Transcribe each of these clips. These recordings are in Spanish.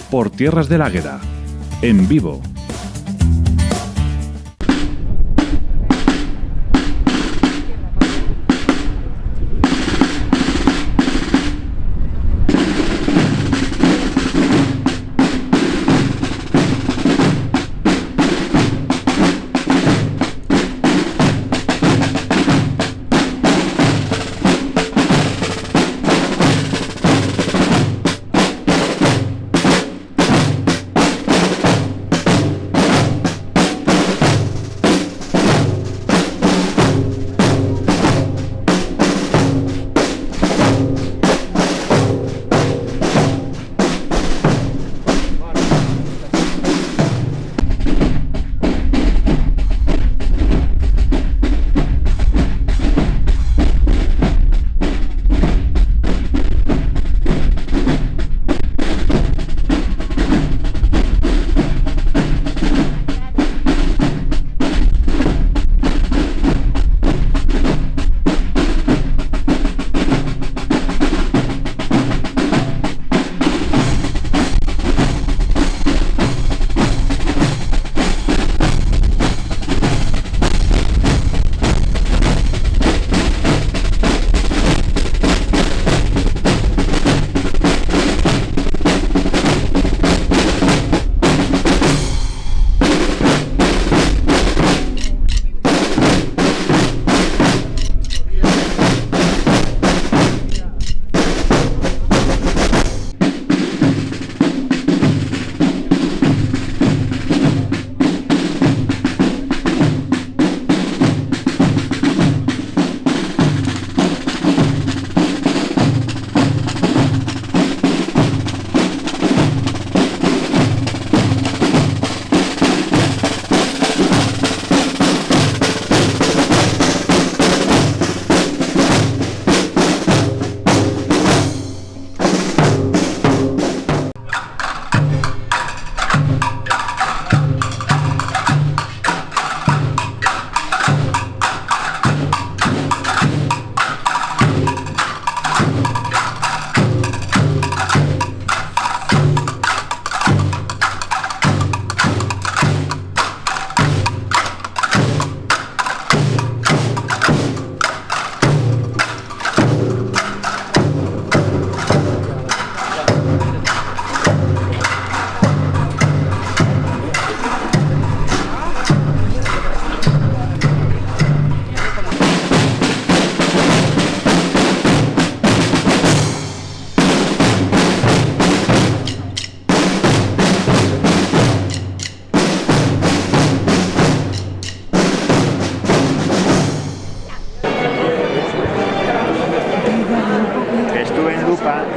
por Tierras del Águeda, en vivo.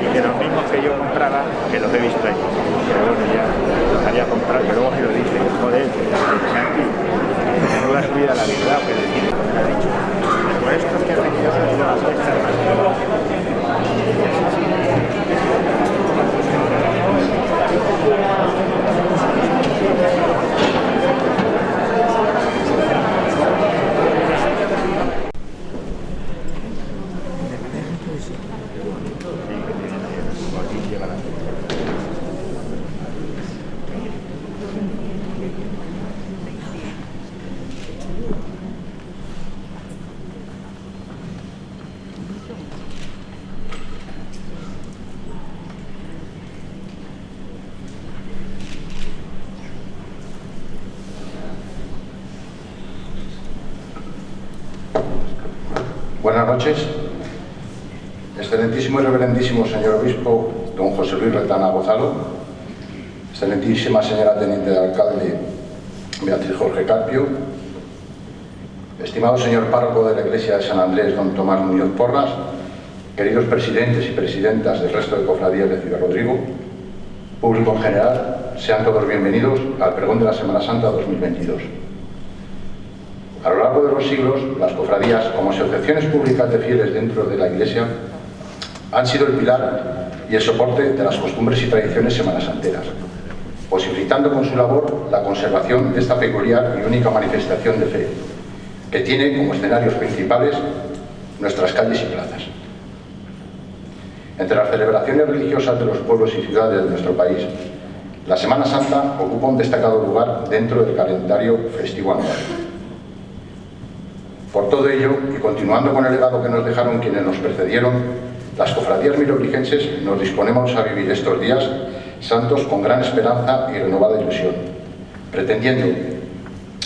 Y que los mismos que yo compraba, que los he visto ahí. Pero bueno, ya los haría comprar, que luego se lo dice, joder, aquí, menuda subida a la vida, que decir, me ha dicho. Por estos que han venido son las Buenas noches. Excelentísimo y reverendísimo señor obispo, don José Luis Retana Gozalo, excelentísima señora teniente de alcalde Beatriz Jorge Carpio, estimado señor párroco de la iglesia de San Andrés, don Tomás Muñoz Porras, queridos presidentes y presidentas del resto de cofradías de Ciudad Rodrigo, público en general, sean todos bienvenidos al pregón de la Semana Santa 2022. A lo largo de los siglos, las cofradías, como asociaciones públicas de fieles dentro de la Iglesia, han sido el pilar y el soporte de las costumbres y tradiciones semanasanteras, posibilitando con su labor la conservación de esta peculiar y única manifestación de fe, que tiene como escenarios principales nuestras calles y plazas. Entre las celebraciones religiosas de los pueblos y ciudades de nuestro país, La Semana Santa ocupa un destacado lugar dentro del calendario festivo anual. Por todo ello, y continuando con el legado que nos dejaron quienes nos precedieron, las cofradías mirobrigenses nos disponemos a vivir estos días santos con gran esperanza y renovada ilusión, pretendiendo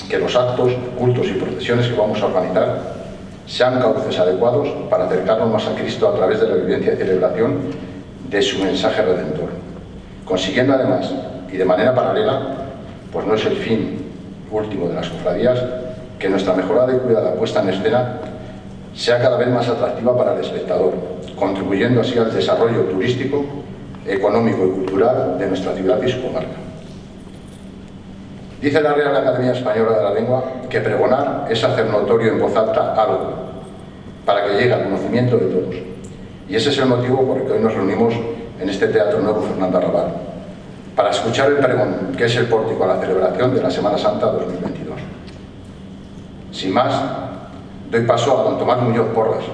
que los actos, cultos y procesiones que vamos a organizar sean cauces adecuados para acercarnos más a Cristo a través de la vivencia y celebración de su mensaje redentor, consiguiendo además, y de manera paralela, pues no es el fin último de las cofradías, que nuestra mejorada y cuidada puesta en escena sea cada vez más atractiva para el espectador, contribuyendo así al desarrollo turístico, económico y cultural de nuestra ciudad y su comarca. Dice la Real Academia Española de la Lengua que pregonar es hacer notorio en voz alta algo, para que llegue al conocimiento de todos. Y ese es el motivo por el que hoy nos reunimos en este Teatro Nuevo Fernando Arrabal, para escuchar el pregón, que es el pórtico a la celebración de la Semana Santa 2022. Sin más, doy paso a don Tomás Muñoz Porras,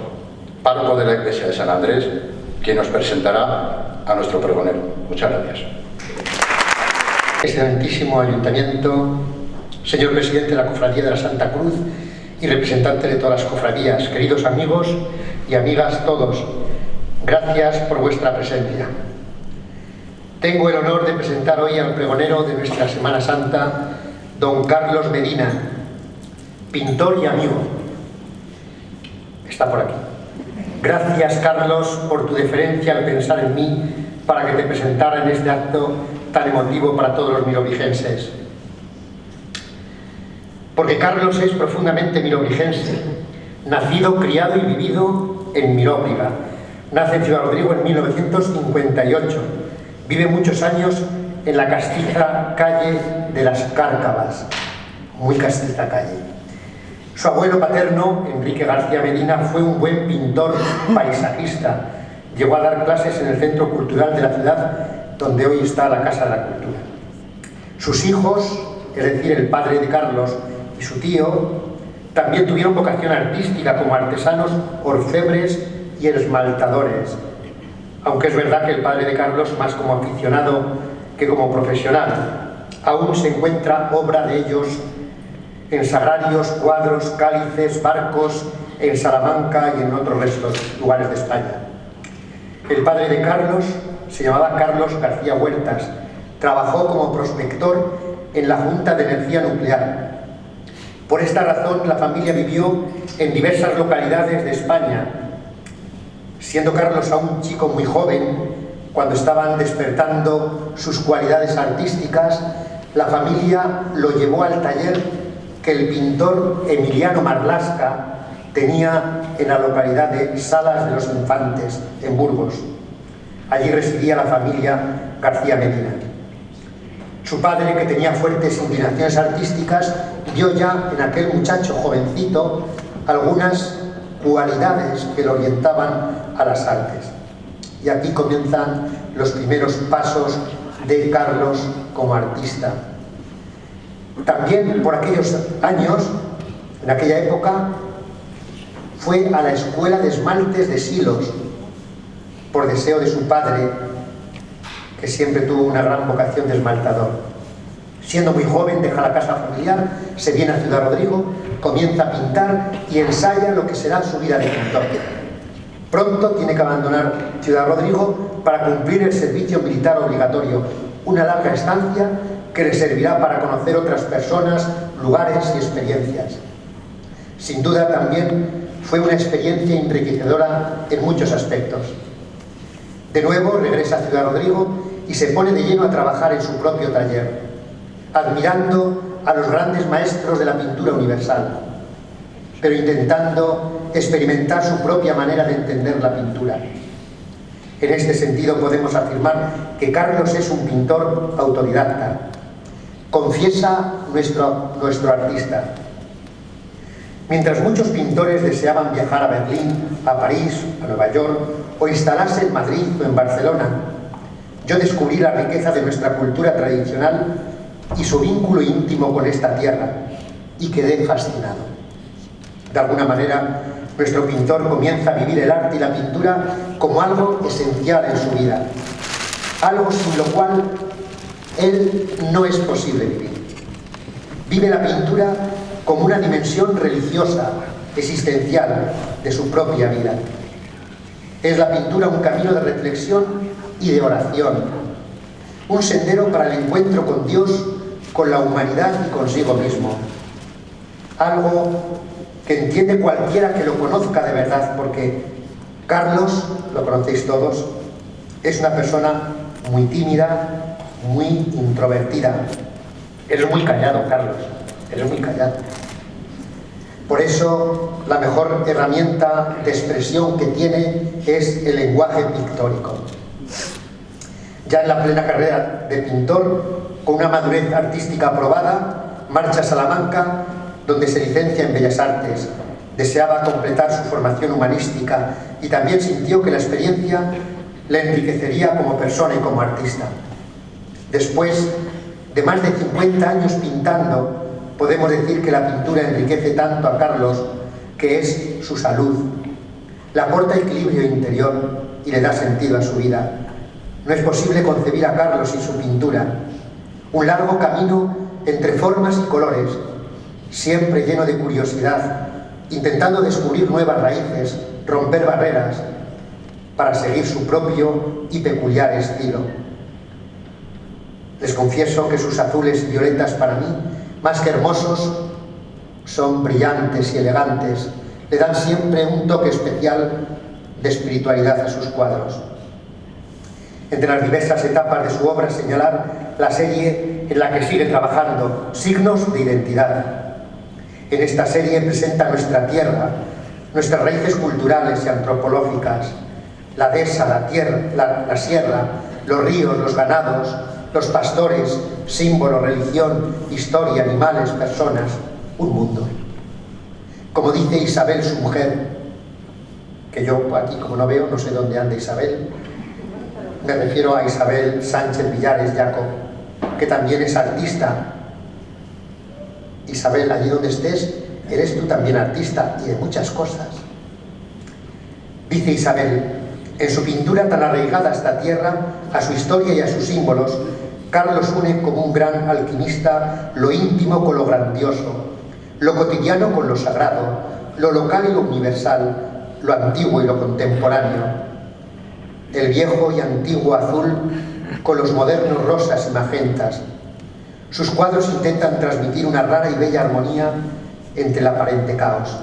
párroco de la Iglesia de San Andrés, quien nos presentará a nuestro pregonero. Muchas gracias. Excelentísimo Ayuntamiento, señor presidente de la Cofradía de la Santa Cruz y representante de todas las cofradías, queridos amigos y amigas todos, gracias por vuestra presencia. Tengo el honor de presentar hoy al pregonero de nuestra Semana Santa, don Carlos Medina, pintor y amigo. Está por aquí. Gracias, Carlos, por tu deferencia al pensar en mí para que te presentara en este acto tan emotivo para todos los mirobrigenses. Porque Carlos es profundamente mirobrigense, nacido, criado y vivido en Miróbriga. Nace en Ciudad Rodrigo en 1958. Vive muchos años en la castiza calle de las Cárcavas, muy castiza calle. Su abuelo paterno, Enrique García Medina, fue un buen pintor paisajista. Llegó a dar clases en el Centro Cultural de la ciudad, donde hoy está la Casa de la Cultura. Sus hijos, es decir, el padre de Carlos y su tío, también tuvieron vocación artística como artesanos, orfebres y esmaltadores, aunque es verdad que el padre de Carlos, más como aficionado que como profesional, aún se encuentra obra de ellos en sagrarios, cuadros, cálices, barcos, en Salamanca y en otros lugares de España. El padre de Carlos se llamaba Carlos García Huertas. Trabajó como prospector en la Junta de Energía Nuclear. Por esta razón, la familia vivió en diversas localidades de España. Siendo Carlos aún un chico muy joven, cuando estaban despertando sus cualidades artísticas, la familia lo llevó al taller que el pintor Emiliano Marlasca tenía en la localidad de Salas de los Infantes, en Burgos. Allí residía la familia García Medina. Su padre, que tenía fuertes inclinaciones artísticas, vio ya en aquel muchacho jovencito algunas cualidades que lo orientaban a las artes. Y aquí comienzan los primeros pasos de Carlos como artista. También por aquellos años, en aquella época, fue a la Escuela de Esmaltes de Silos, por deseo de su padre, que siempre tuvo una gran vocación de esmaltador. Siendo muy joven, deja la casa familiar, se viene a Ciudad Rodrigo, comienza a pintar y ensaya lo que será su vida de pintor. Pronto tiene que abandonar Ciudad Rodrigo para cumplir el servicio militar obligatorio, una larga estancia que le servirá para conocer otras personas, lugares y experiencias. Sin duda también fue una experiencia enriquecedora en muchos aspectos. De nuevo regresa a Ciudad Rodrigo y se pone de lleno a trabajar en su propio taller, admirando a los grandes maestros de la pintura universal, pero intentando experimentar su propia manera de entender la pintura. En este sentido podemos afirmar que Carlos es un pintor autodidacta, confiesa nuestro artista. Mientras muchos pintores deseaban viajar a Berlín, a París, a Nueva York o instalarse en Madrid o en Barcelona, yo descubrí la riqueza de nuestra cultura tradicional y su vínculo íntimo con esta tierra y quedé fascinado. De alguna manera, nuestro pintor comienza a vivir el arte y la pintura como algo esencial en su vida, algo sin lo cual él no es posible vivir. Vive la pintura como una dimensión religiosa, existencial, de su propia vida. Es la pintura un camino de reflexión y de oración, un sendero para el encuentro con Dios, con la humanidad y consigo mismo. Algo que entiende cualquiera que lo conozca de verdad, porque Carlos, lo conocéis todos, es una persona muy tímida, muy introvertida. Eres muy callado, Carlos, eres muy callado. Por eso, la mejor herramienta de expresión que tiene es el lenguaje pictórico. Ya en la plena carrera de pintor, con una madurez artística aprobada, marcha a Salamanca, donde se licencia en Bellas Artes. Deseaba completar su formación humanística y también sintió que la experiencia le enriquecería como persona y como artista. Después de más de 50 años pintando, podemos decir que la pintura enriquece tanto a Carlos que es su salud. Le aporta equilibrio interior y le da sentido a su vida. No es posible concebir a Carlos sin su pintura. Un largo camino entre formas y colores, siempre lleno de curiosidad, intentando descubrir nuevas raíces, romper barreras, para seguir su propio y peculiar estilo. Les confieso que sus azules y violetas para mí, más que hermosos, son brillantes y elegantes, le dan siempre un toque especial de espiritualidad a sus cuadros. Entre las diversas etapas de su obra, señalar la serie en la que sigue trabajando, Signos de Identidad. En esta serie presenta nuestra tierra, nuestras raíces culturales y antropológicas, la dehesa, la tierra, la sierra, los ríos, los ganados, los pastores, símbolo, religión, historia, animales, personas, un mundo. Como dice Isabel, su mujer, que yo aquí como no veo, no sé dónde anda Isabel, me refiero a Isabel Sánchez Villares Jacob, que también es artista. Isabel, allí donde estés, eres tú también artista y de muchas cosas. Dice Isabel, en su pintura tan arraigada a esta tierra, a su historia y a sus símbolos, Carlos une como un gran alquimista lo íntimo con lo grandioso, lo cotidiano con lo sagrado, lo local y lo universal, lo antiguo y lo contemporáneo, el viejo y antiguo azul con los modernos rosas y magentas. Sus cuadros intentan transmitir una rara y bella armonía entre el aparente caos.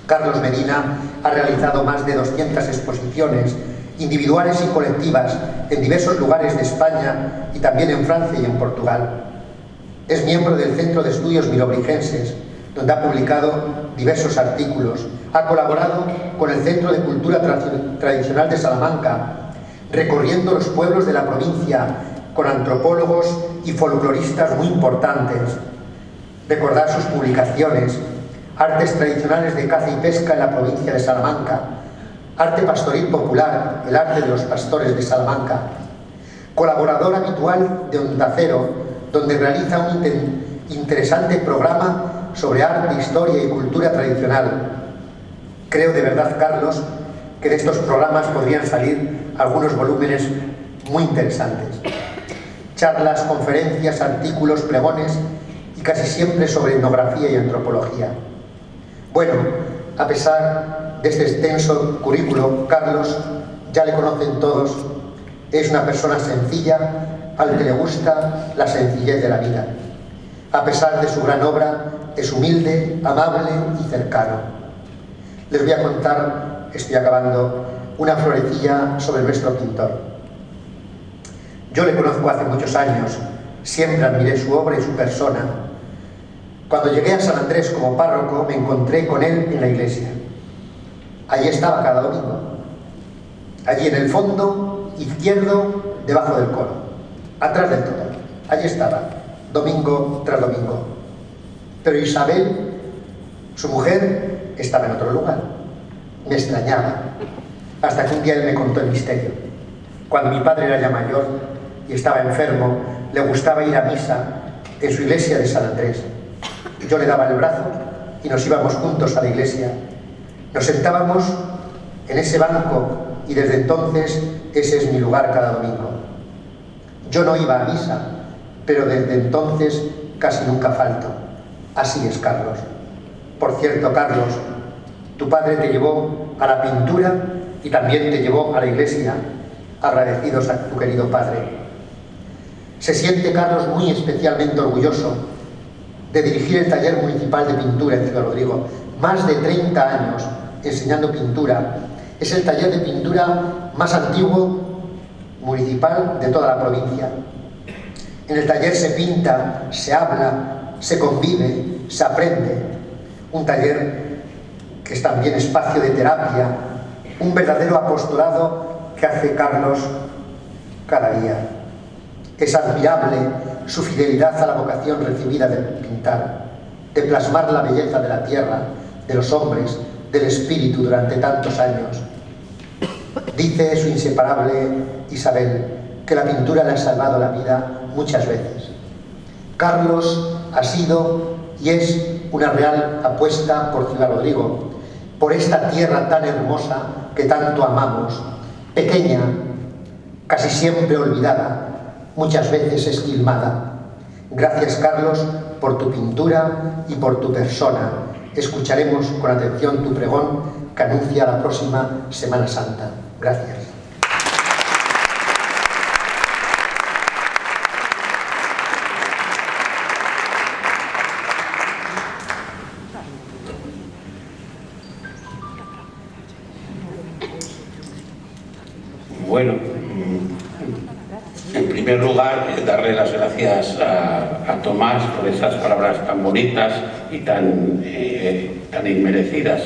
Carlos Medina ha realizado más de 200 exposiciones individuales y colectivas en diversos lugares de España y también en Francia y en Portugal. Es miembro del Centro de Estudios Milobrigenses, donde ha publicado diversos artículos. Ha colaborado con el Centro de Cultura Tradicional de Salamanca, recorriendo los pueblos de la provincia con antropólogos y folcloristas muy importantes. Recordar sus publicaciones: Artes tradicionales de caza y pesca en la provincia de Salamanca, Arte pastoril popular, el arte de los pastores de Salamanca. Colaborador habitual de Onda Cero, donde realiza un interesante programa sobre arte, historia y cultura tradicional. Creo de verdad, Carlos, que de estos programas podrían salir algunos volúmenes muy interesantes. Charlas, conferencias, artículos, pregones y casi siempre sobre etnografía y antropología. Bueno, a pesar de este extenso currículo, Carlos, ya le conocen todos, es una persona sencilla, al que le gusta la sencillez de la vida. A pesar de su gran obra, es humilde, amable y cercano. Les voy a contar, estoy acabando, una florecilla sobre nuestro pintor. Yo le conozco hace muchos años, siempre admiré su obra y su persona. Cuando llegué a San Andrés como párroco, me encontré con él en la iglesia. Allí estaba cada domingo. Allí en el fondo izquierdo, debajo del coro, atrás del todo. Allí estaba, domingo tras domingo. Pero Isabel, su mujer, estaba en otro lugar. Me extrañaba, hasta que un día él me contó el misterio. Cuando mi padre era ya mayor y estaba enfermo, le gustaba ir a misa en su iglesia de San Andrés. Yo le daba el brazo y nos íbamos juntos a la iglesia. Nos sentábamos en ese banco y desde entonces ese es mi lugar cada domingo. Yo no iba a misa, pero desde entonces casi nunca falto. Así es, Carlos. Por cierto, Carlos, tu padre te llevó a la pintura y también te llevó a la iglesia. Agradecidos a tu querido padre. Se siente Carlos muy especialmente orgulloso de dirigir el taller municipal de pintura en Ciudad Rodrigo. Más de 30 años enseñando pintura. Es el taller de pintura más antiguo municipal de toda la provincia. En el taller se pinta, se habla, se convive, se aprende. Un taller que es también espacio de terapia, un verdadero apostolado que hace Carlos cada día. Es admirable su fidelidad a la vocación recibida de pintar, de plasmar la belleza de la tierra, de los hombres, del espíritu durante tantos años. Dice su inseparable Isabel que la pintura le ha salvado la vida muchas veces. Carlos ha sido y es una real apuesta por Ciudad Rodrigo, por esta tierra tan hermosa que tanto amamos, pequeña, casi siempre olvidada, muchas veces esquilmada. Gracias, Carlos, por tu pintura y por tu persona. Escucharemos con atención tu pregón que anuncia la próxima Semana Santa. Gracias. Bueno, en primer lugar, darle las gracias a Tomás por esas palabras tan bonitas y tan inmerecidas.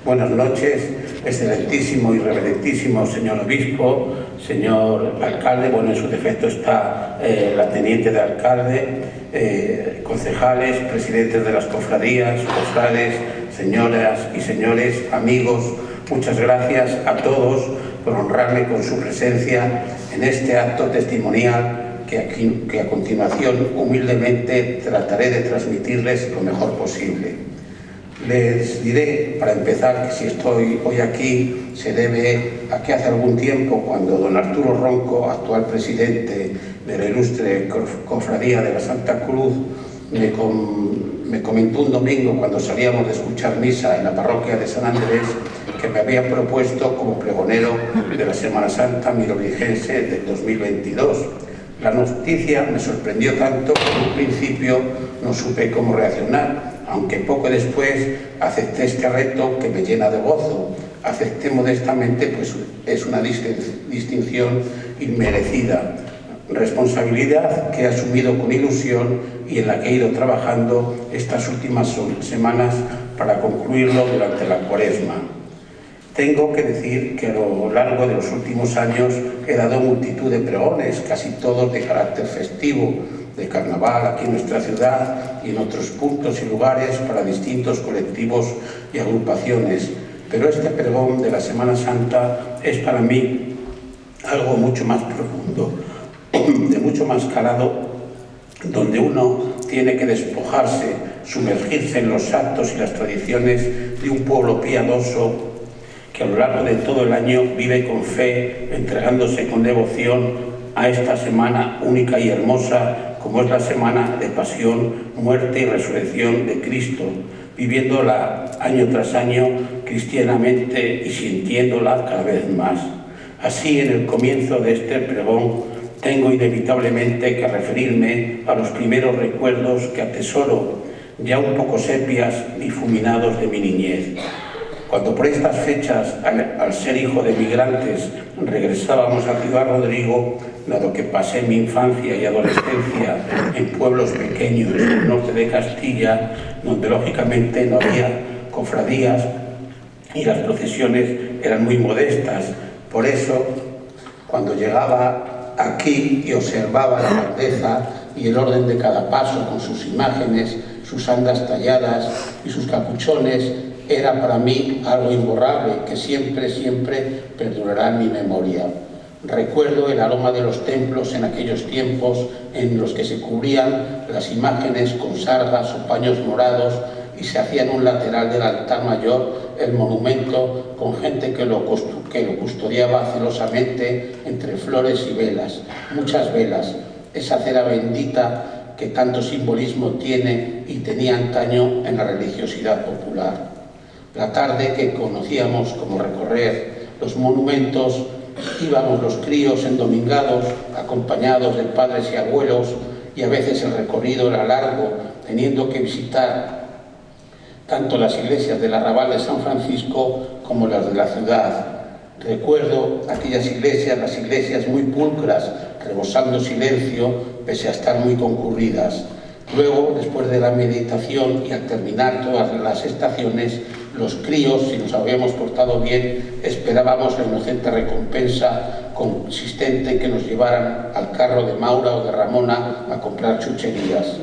Buenas noches, excelentísimo y reverentísimo señor obispo, señor alcalde, bueno, en su defecto está la teniente de alcalde, concejales, presidentes de las cofradías, cofrades, señoras y señores, amigos, muchas gracias a todos por honrarme con su presencia en este acto testimonial que a continuación humildemente trataré de transmitirles lo mejor posible. Les diré, para empezar, que si estoy hoy aquí se debe a que hace algún tiempo, cuando don Arturo Ronco, actual presidente de la ilustre Cofradía de la Santa Cruz, me comentó un domingo cuando salíamos de escuchar misa en la parroquia de San Andrés que me había propuesto como pregonero de la Semana Santa mirobrigense del 2022. La noticia me sorprendió tanto que en un principio no supe cómo reaccionar, aunque poco después acepté este reto que me llena de gozo. Acepté modestamente, pues es una distinción inmerecida, responsabilidad que he asumido con ilusión y en la que he ido trabajando estas últimas semanas para concluirlo durante la Cuaresma. Tengo que decir que a lo largo de los últimos años he dado multitud de pregones, casi todos de carácter festivo, de carnaval aquí en nuestra ciudad y en otros puntos y lugares para distintos colectivos y agrupaciones. Pero este pregón de la Semana Santa es para mí algo mucho más profundo, de mucho más calado, donde uno tiene que despojarse, sumergirse en los actos y las tradiciones de un pueblo piadoso que a lo largo de todo el año vive con fe, entregándose con devoción a esta semana única y hermosa, como es la semana de pasión, muerte y resurrección de Cristo, viviéndola año tras año cristianamente y sintiéndola cada vez más. Así, en el comienzo de este pregón, tengo inevitablemente que referirme a los primeros recuerdos que atesoro, ya un poco sepias, difuminados de mi niñez. Cuando por estas fechas, al ser hijo de migrantes, regresábamos a Ciudad Rodrigo, dado que pasé mi infancia y adolescencia en pueblos pequeños del norte de Castilla, donde lógicamente no había cofradías y las procesiones eran muy modestas. Por eso, cuando llegaba aquí y observaba la grandeza y el orden de cada paso con sus imágenes, sus andas talladas y sus capuchones, era para mí algo imborrable que siempre, siempre perdurará en mi memoria. Recuerdo el aroma de los templos en aquellos tiempos en los que se cubrían las imágenes con sargas o paños morados y se hacía en un lateral del altar mayor el monumento con gente que lo custodiaba celosamente entre flores y velas, muchas velas, esa cera bendita que tanto simbolismo tiene y tenía antaño en la religiosidad popular. La tarde que conocíamos como recorrer los monumentos, íbamos los críos endomingados, acompañados de padres y abuelos, y a veces el recorrido era largo, teniendo que visitar tanto las iglesias del arrabal de San Francisco como las de la ciudad. Recuerdo aquellas iglesias, las iglesias muy pulcras, rebosando silencio, pese a estar muy concurridas. Luego, después de la meditación y al terminar todas las estaciones, los críos, si nos habíamos portado bien, esperábamos la inocente recompensa consistente en que nos llevaran al carro de Maura o de Ramona a comprar chucherías.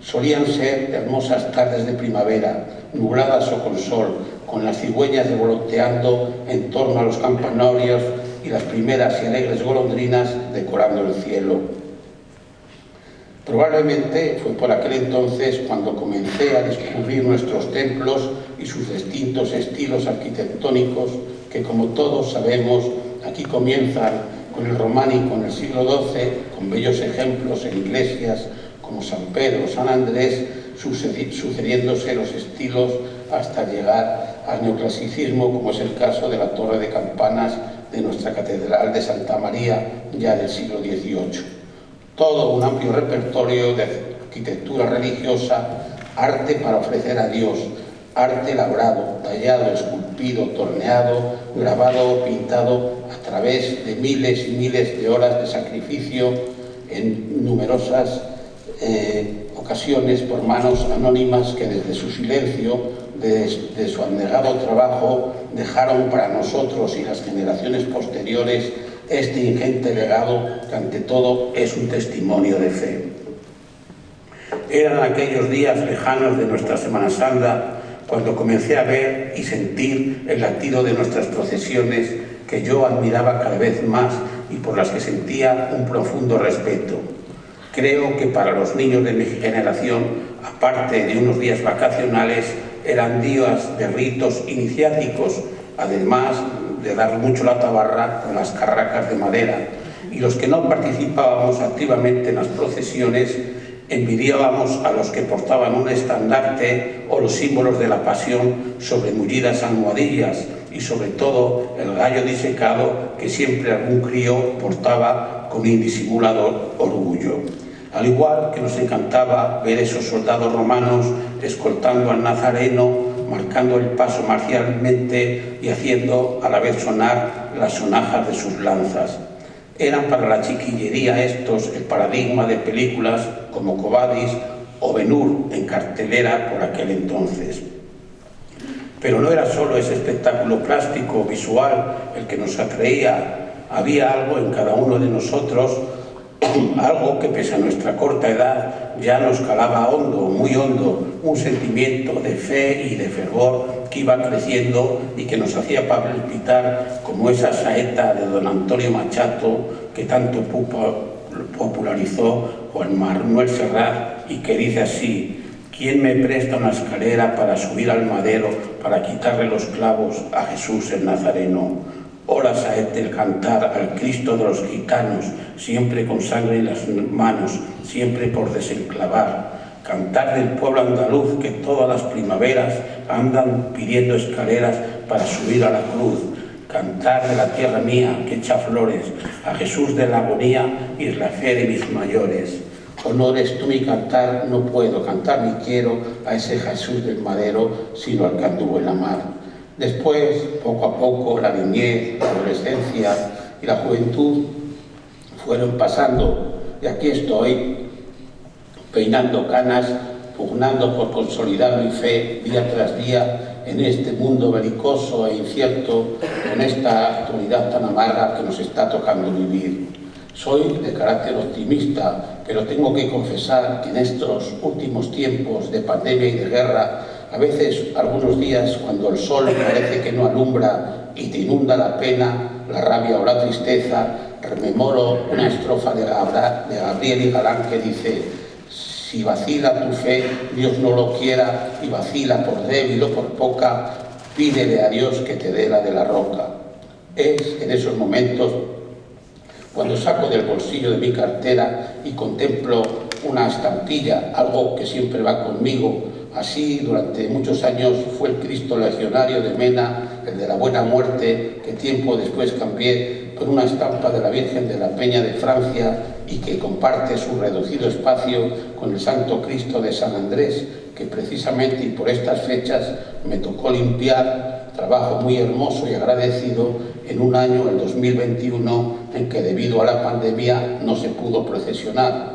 Solían ser hermosas tardes de primavera, nubladas o con sol, con las cigüeñas revoloteando en torno a los campanarios y las primeras y alegres golondrinas decorando el cielo. Probablemente fue por aquel entonces cuando comencé a descubrir nuestros templos y sus distintos estilos arquitectónicos que, como todos sabemos, aquí comienzan con el románico en el siglo XII, con bellos ejemplos en iglesias como San Pedro, San Andrés, sucediéndose los estilos hasta llegar al neoclasicismo, como es el caso de la torre de campanas de nuestra catedral de Santa María, ya del siglo XVIII. Todo un amplio repertorio de arquitectura religiosa, arte para ofrecer a Dios, arte labrado, tallado, esculpido, torneado, grabado o pintado a través de miles y miles de horas de sacrificio en numerosas ocasiones por manos anónimas que desde su silencio, de su abnegado trabajo, dejaron para nosotros y las generaciones posteriores este ingente legado que ante todo es un testimonio de fe. Eran aquellos días lejanos de nuestra Semana Santa cuando comencé a ver y sentir el latido de nuestras procesiones que yo admiraba cada vez más y por las que sentía un profundo respeto. Creo que para los niños de mi generación, aparte de unos días vacacionales, eran días de ritos iniciáticos, además de dar mucho la tabarra con las carracas de madera. Y los que no participábamos activamente en las procesiones, envidiábamos a los que portaban un estandarte o los símbolos de la pasión sobre mullidas almohadillas y sobre todo el gallo disecado que siempre algún crío portaba con indisimulado orgullo. Al igual que nos encantaba ver esos soldados romanos escoltando al nazareno, marcando el paso marcialmente y haciendo a la vez sonar las sonajas de sus lanzas. Eran para la chiquillería estos el paradigma de películas como Quo Vadis o Ben-Hur en cartelera por aquel entonces. Pero no era solo ese espectáculo plástico visual el que nos atraía, había algo en cada uno de nosotros, algo que pese a nuestra corta edad ya nos calaba hondo, muy hondo, un sentimiento de fe y de fervor que iba creciendo y que nos hacía palpitar como esa saeta de don Antonio Machato que tanto popularizó Juan Manuel Serrat y que dice así: ¿quién me presta una escalera para subir al madero para quitarle los clavos a Jesús el Nazareno? Hola saete el cantar al Cristo de los gitanos, siempre con sangre en las manos, siempre por desenclavar. Cantar del pueblo andaluz que todas las primaveras andan pidiendo escaleras para subir a la cruz. Cantar de la tierra mía que echa flores, a Jesús de la agonía y es la fe de mis mayores. Honores tú mi cantar, no puedo cantar ni quiero a ese Jesús del madero, sino al que anduvo en la mar. Después, poco a poco, la niñez, la adolescencia y la juventud fueron pasando y aquí estoy, peinando canas, pugnando por consolidar mi fe día tras día en este mundo belicoso e incierto, con esta actualidad tan amarga que nos está tocando vivir. Soy de carácter optimista, pero tengo que confesar que en estos últimos tiempos de pandemia y de guerra, a veces, algunos días, cuando el sol parece que no alumbra y te inunda la pena, la rabia o la tristeza, rememoro una estrofa de Gabriel y Galán que dice: Si vacila tu fe, Dios no lo quiera, y vacila por débil o por poca, pídele a Dios que te dé la de la roca. Es en esos momentos cuando saco del bolsillo de mi cartera y contemplo una estampilla, algo que siempre va conmigo. Así, durante muchos años fue el Cristo Legionario de Mena, el de la Buena Muerte, que tiempo después cambié por una estampa de la Virgen de la Peña de Francia y que comparte su reducido espacio con el Santo Cristo de San Andrés, que precisamente y por estas fechas me tocó limpiar, trabajo muy hermoso y agradecido, en un año, el 2021, en que debido a la pandemia no se pudo procesionar.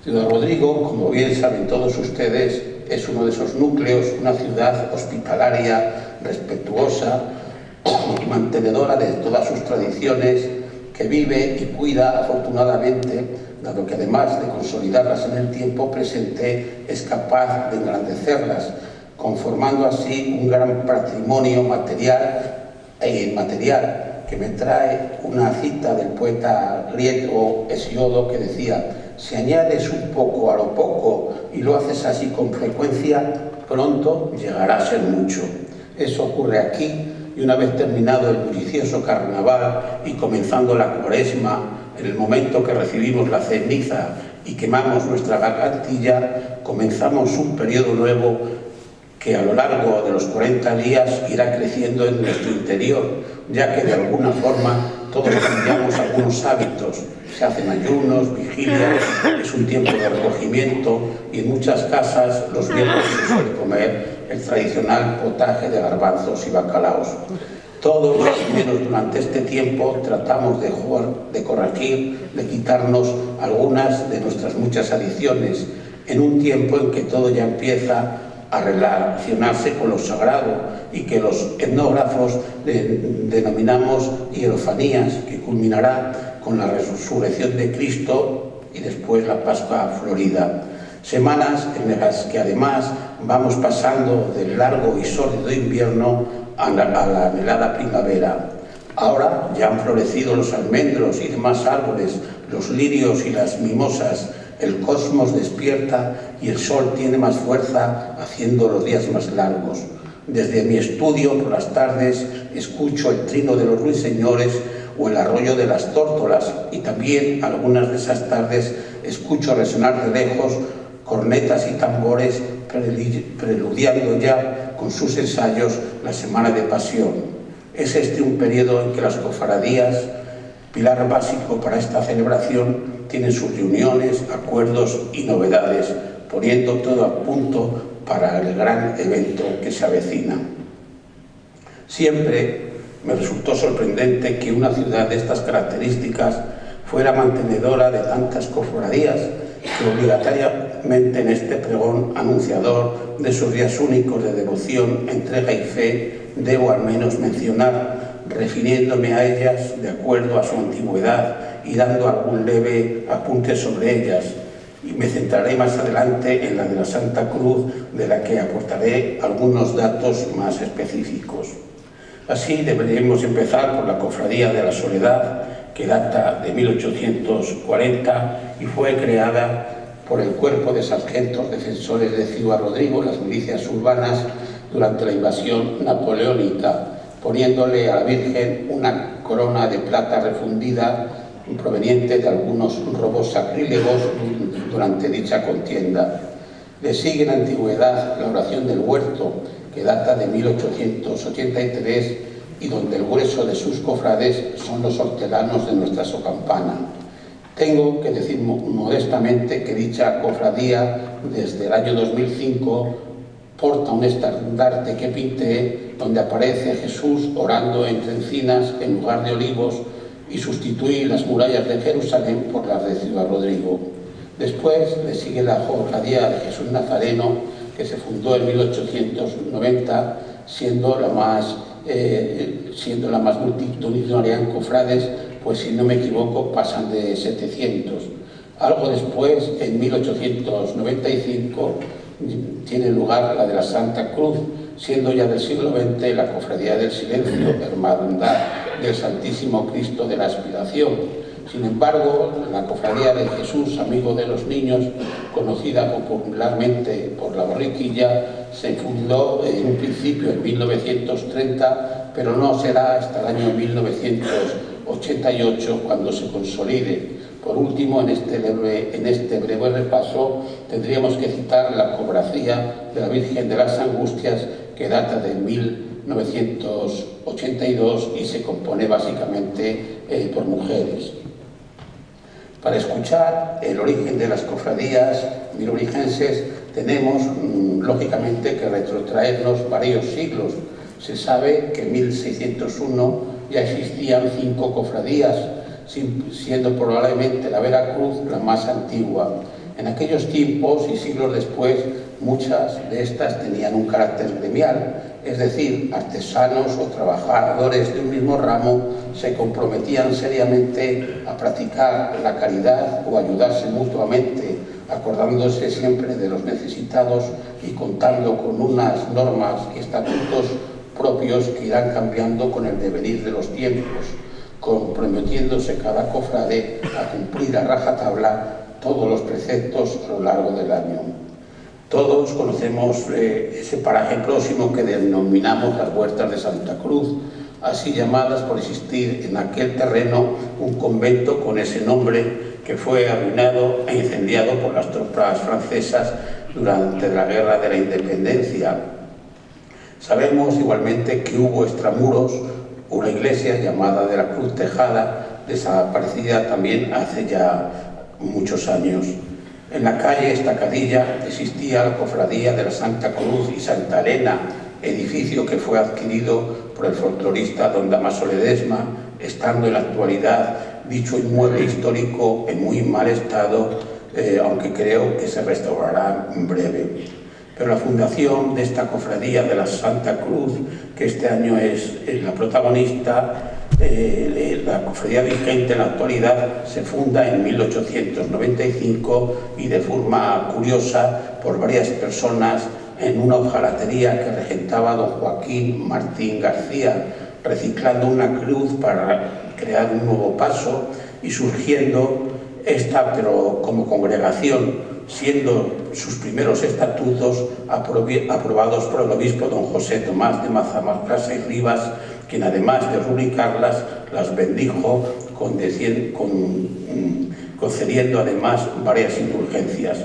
Ciudad Rodrigo, como bien saben todos ustedes, es uno de esos núcleos, una ciudad hospitalaria, respetuosa y mantenedora de todas sus tradiciones, que vive y cuida afortunadamente, dado que además de consolidarlas en el tiempo presente, es capaz de engrandecerlas, conformando así un gran patrimonio material e inmaterial, que me trae una cita del poeta griego Hesiodo que decía: si añades un poco a lo poco y lo haces así con frecuencia, pronto llegará a ser mucho. Eso ocurre aquí, y una vez terminado el bullicioso carnaval y comenzando la cuaresma, en el momento que recibimos la ceniza y quemamos nuestra gargantilla, comenzamos un periodo nuevo que a lo largo de los 40 días irá creciendo en nuestro interior, ya que de alguna forma todos cambiamos algunos hábitos. Se hacen ayunos, vigilias, es un tiempo de recogimiento y en muchas casas los viernes se suele comer el tradicional potaje de garbanzos y bacalaos. Todos, menos durante este tiempo, tratamos de corregir, de quitarnos algunas de nuestras muchas adicciones, en un tiempo en que todo ya empieza a relacionarse con lo sagrado y que los etnógrafos denominamos hierofanías, que culminará con la resurrección de Cristo y después la Pascua Florida. Semanas en las que además vamos pasando del largo y sórdido invierno a la anhelada primavera. Ahora ya han florecido los almendros y demás árboles, los lirios y las mimosas. El cosmos despierta y el sol tiene más fuerza, haciendo los días más largos. Desde mi estudio por las tardes escucho el trino de los ruiseñores o el arroyo de las tórtolas, y también algunas de esas tardes escucho resonar de lejos cornetas y tambores preludiando ya con sus ensayos la Semana de Pasión. Es este un periodo en que las cofradías, pilar básico para esta celebración, tienen sus reuniones, acuerdos y novedades, poniendo todo a punto para el gran evento que se avecina. Siempre me resultó sorprendente que una ciudad de estas características fuera mantenedora de tantas cofradías, que obligatoriamente en este pregón anunciador de sus días únicos de devoción, entrega y fe, debo al menos mencionar, refiriéndome a ellas de acuerdo a su antigüedad y dando algún leve apunte sobre ellas. Y me centraré más adelante en la de la Santa Cruz, de la que aportaré algunos datos más específicos. Así deberíamos empezar por la Cofradía de la Soledad, que data de 1840 y fue creada por el Cuerpo de Sargentos Defensores de Ciudad Rodrigo, las milicias urbanas, durante la invasión napoleónica, poniéndole a la Virgen una corona de plata refundida proveniente de algunos robos sacrílegos durante dicha contienda. Le sigue en antigüedad la oración del Huerto, que data de 1883 y donde el grueso de sus cofrades son los hortelanos de nuestra socampana. Tengo que decir modestamente que dicha cofradía, desde el año 2005, porta un estandarte que pinté donde aparece Jesús orando entre encinas en lugar de olivos, y sustituí las murallas de Jerusalén por las de Ciudad Rodrigo. Después le sigue la Cofradía de Jesús Nazareno, que se fundó en 1890, siendo la más multitudinaria en cofrades, pues si no me equivoco pasan de 700. Algo después, en 1895, tiene lugar la de la Santa Cruz, siendo ya del siglo XX la Cofradía del Silencio, Hermandad del Santísimo Cristo de la Aspiración, Sin embargo, la Cofradía de Jesús, Amigo de los Niños, conocida popularmente por la Borriquilla, se fundó en un principio en 1930, pero no será hasta el año 1988 cuando se consolide. Por último, en este breve repaso, tendríamos que citar la Cofradía de la Virgen de las Angustias, que data de 1982 y se compone básicamente por mujeres. Para escuchar el origen de las cofradías milorigenses tenemos, lógicamente, que retrotraernos varios siglos. Se sabe que en 1601 ya existían 5 cofradías, siendo probablemente la Veracruz la más antigua. En aquellos tiempos y siglos después, muchas de estas tenían un carácter gremial, es decir, artesanos o trabajadores de un mismo ramo se comprometían seriamente a practicar la caridad o ayudarse mutuamente, acordándose siempre de los necesitados y contando con unas normas y estatutos propios que irán cambiando con el devenir de los tiempos, comprometiéndose cada cofrade a cumplir a rajatabla todos los preceptos a lo largo del año. Todos conocemos ese paraje próximo que denominamos las Huertas de Santa Cruz, así llamadas por existir en aquel terreno un convento con ese nombre que fue arruinado e incendiado por las tropas francesas durante la Guerra de la Independencia. Sabemos igualmente que hubo extramuros una iglesia llamada de la Cruz Tejada, desaparecida también hace ya muchos años. En la calle Estacadilla existía la Cofradía de la Santa Cruz y Santa Elena, edificio que fue adquirido por el folclorista don Damaso Ledesma, estando en la actualidad dicho inmueble histórico en muy mal estado, aunque creo que se restaurará en breve. Pero la fundación de esta Cofradía de la Santa Cruz, que este año es la protagonista, la cofradía vigente en la actualidad se funda en 1895 y de forma curiosa por varias personas en una hojalatería que regentaba don Joaquín Martín García, reciclando una cruz para crear un nuevo paso y surgiendo esta, pero como congregación, siendo sus primeros estatutos aprobados por el obispo don José Tomás de Mazamarcasa y Rivas, quien además de rubricarlas, las bendijo concediendo además varias indulgencias.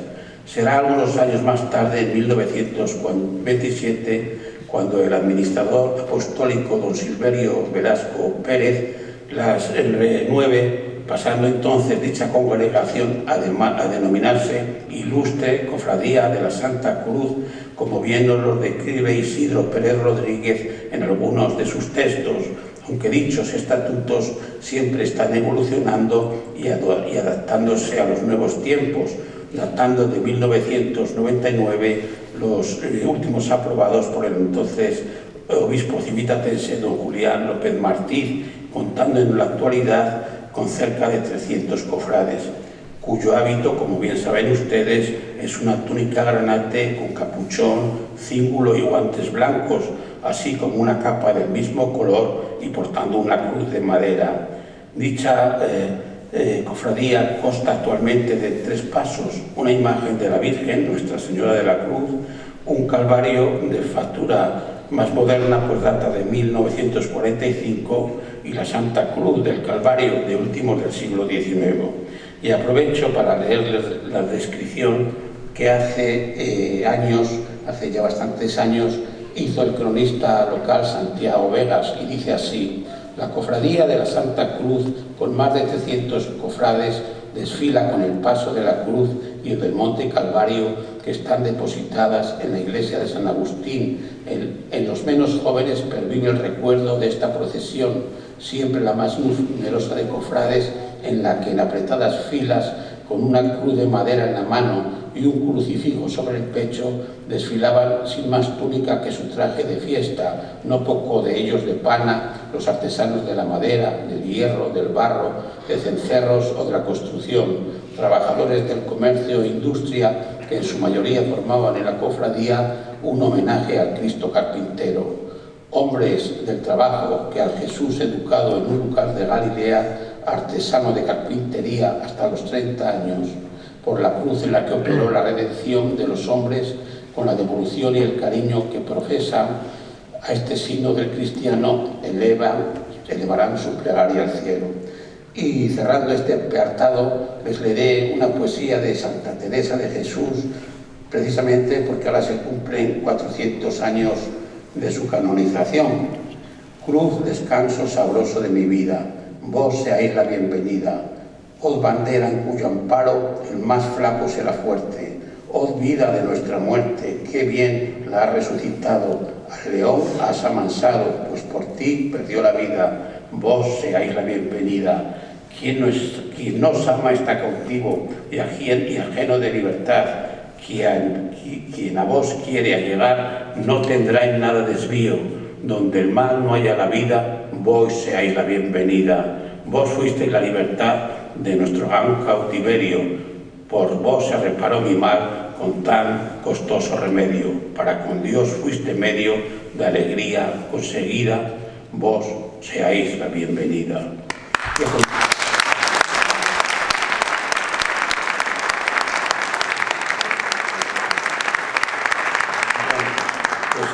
Será algunos años más tarde, en 1927, cuando el administrador apostólico don Silverio Velasco Pérez las renueve, pasando entonces dicha congregación a denominarse Ilustre Cofradía de la Santa Cruz, como bien nos lo describe Isidro Pérez Rodríguez en algunos de sus textos, aunque dichos estatutos siempre están evolucionando y adaptándose a los nuevos tiempos, datando de 1999 los últimos aprobados por el entonces obispo civitatense don Julián López Martí, contando en la actualidad con cerca de 300 cofrades, cuyo hábito, como bien saben ustedes, es una túnica granate con capuchón, cíngulo y guantes blancos, así como una capa del mismo color y portando una cruz de madera. Dicha cofradía consta actualmente de 3 pasos, una imagen de la Virgen, Nuestra Señora de la Cruz, un calvario de factura más moderna, pues data de 1945, y la Santa Cruz del Calvario de últimos del siglo XIX. Y aprovecho para leerles la descripción que hace ya bastantes años, hizo el cronista local Santiago Vegas, y dice así: la cofradía de la Santa Cruz, con más de 300 cofrades, desfila con el paso de la cruz y el del Monte Calvario, que están depositadas en la iglesia de San Agustín. En los menos jóvenes pervive el recuerdo de esta procesión, siempre la más numerosa de cofrades, en la que en apretadas filas, con una cruz de madera en la mano y un crucifijo sobre el pecho, desfilaban sin más túnica que su traje de fiesta, no poco de ellos de pana, los artesanos de la madera, del hierro, del barro, de cencerros o de la construcción, trabajadores del comercio e industria, que en su mayoría formaban en la cofradía un homenaje al Cristo carpintero. Hombres del trabajo que al Jesús educado en un lugar de Galilea artesano de carpintería hasta los 30 años, por la cruz en la que operó la redención de los hombres con la devolución y el cariño que profesan a este signo del cristiano, elevarán su plegaria al cielo. Y cerrando este apartado, les leeré una poesía de Santa Teresa de Jesús, precisamente porque ahora se cumplen 400 años de su canonización. Cruz, descanso sabroso de mi vida, vos seáis la bienvenida. Od bandera en cuyo amparo el más flaco será fuerte. Od vida de nuestra muerte, qué bien la has resucitado. Al león has amansado, pues por ti perdió la vida. Vos seáis la bienvenida. Quien nos ama está cautivo y ajeno de libertad. Quien a vos quiere allegar no tendrá en nada desvío. Donde el mal no haya la vida, vos seáis la bienvenida. Vos fuisteis la libertad de nuestro gran cautiverio. Por vos se reparó mi mal con tan costoso remedio. Para con Dios fuiste medio de alegría conseguida. Vos seáis la bienvenida.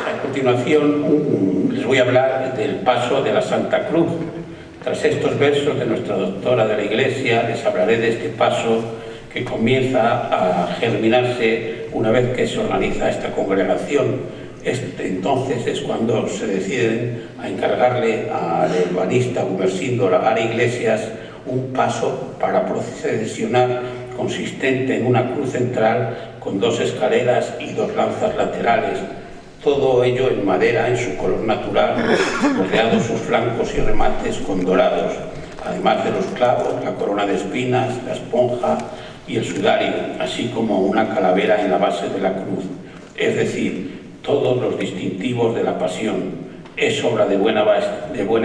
A continuación les voy a hablar del paso de la Santa Cruz. Tras estos versos de nuestra doctora de la Iglesia, les hablaré de este paso que comienza a germinarse una vez que se organiza esta congregación. Entonces es cuando se deciden a encargarle al ebanista Gumersindo Lagar Iglesias un paso para procesionar consistente en una cruz central con 2 escaleras y 2 lanzas laterales. Todo ello en madera en su color natural, rodeados sus flancos y remates con dorados, además de los clavos, la corona de espinas, la esponja y el sudario, así como una calavera en la base de la cruz, es decir, todos los distintivos de la pasión. Es obra de buena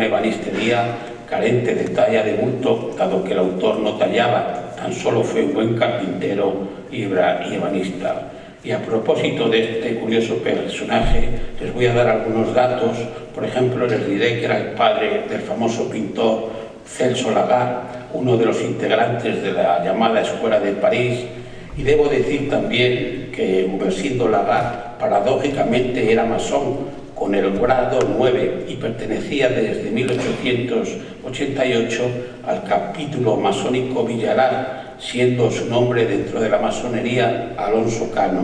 ebanistería, carente de talla de bulto, dado que el autor no tallaba, tan solo fue un buen carpintero y ebanista. Y a propósito de este curioso personaje, les voy a dar algunos datos. Por ejemplo, les diré que era el padre del famoso pintor Celso Lagar, uno de los integrantes de la llamada Escuela de París, y debo decir también que Gumersindo Lagar, paradójicamente, era masón, con el grado 9 y pertenecía desde 1888 al capítulo masónico Villalar, siendo su nombre dentro de la masonería Alonso Cano.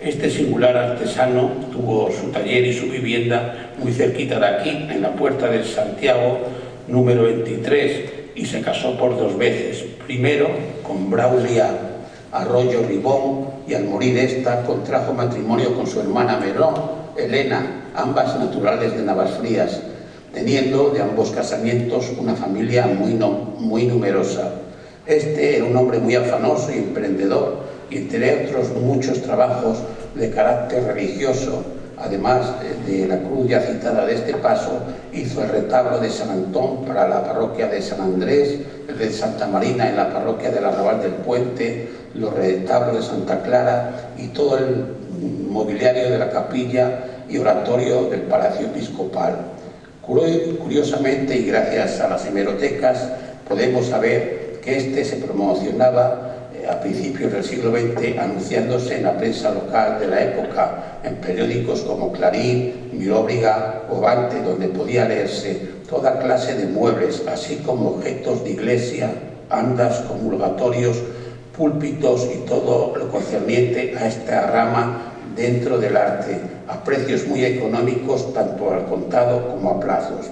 Este singular artesano tuvo su taller y su vivienda muy cerquita de aquí, en la Puerta del Santiago, número 23, y se casó por 2 veces. Primero con Braulia Arroyo Ribón, y al morir esta contrajo matrimonio con su hermana menor, Elena, ambas naturales de Navasfrías, teniendo de ambos casamientos una familia muy numerosa. Este era un hombre muy afanoso y emprendedor, y entre otros muchos trabajos de carácter religioso, además de la cruz ya citada de este paso, hizo el retablo de San Antón para la parroquia de San Andrés, el de Santa Marina en la parroquia del Arrabal del Puente, los retablos de Santa Clara y todo el mobiliario de la capilla y oratorio del Palacio Episcopal. Curiosamente, y gracias a las hemerotecas, podemos saber que este se promocionaba a principios del siglo XX, anunciándose en la prensa local de la época, en periódicos como Clarín, Miróbriga o Vante, donde podía leerse toda clase de muebles, así como objetos de iglesia, andas, comulgatorios, púlpitos y todo lo concerniente a esta rama dentro del arte, a precios muy económicos, tanto al contado como a plazos.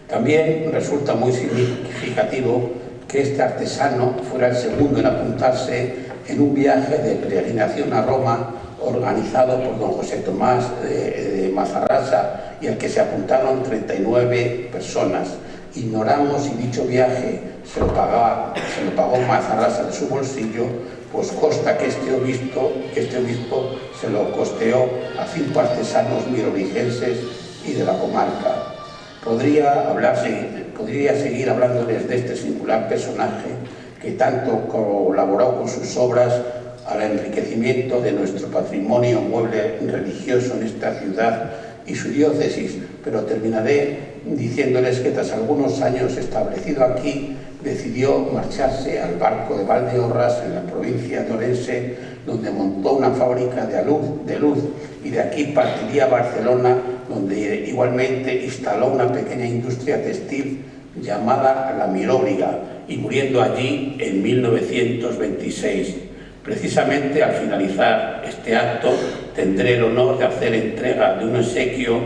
También resulta muy significativo que este artesano fuera el segundo en apuntarse en un viaje de peregrinación a Roma organizado por don José Tomás de Mazarrasa, y al que se apuntaron 39 personas. Ignoramos si dicho viaje se lo pagó Mazarrasa de su bolsillo, pues consta que este obispo se lo costeó a 5 artesanos mirovigenses y de la comarca. Podría seguir hablándoles de este singular personaje que tanto colaboró con sus obras al enriquecimiento de nuestro patrimonio mueble religioso en esta ciudad y su diócesis, pero terminaré diciéndoles que tras algunos años establecido aquí, decidió marcharse al Barco de Valdeorras, en la provincia de Orense, donde montó una fábrica de luz, y de aquí partiría a Barcelona, donde igualmente instaló una pequeña industria textil llamada La Milóbriga, y muriendo allí en 1926. Precisamente al finalizar este acto tendré el honor de hacer entrega de un obsequio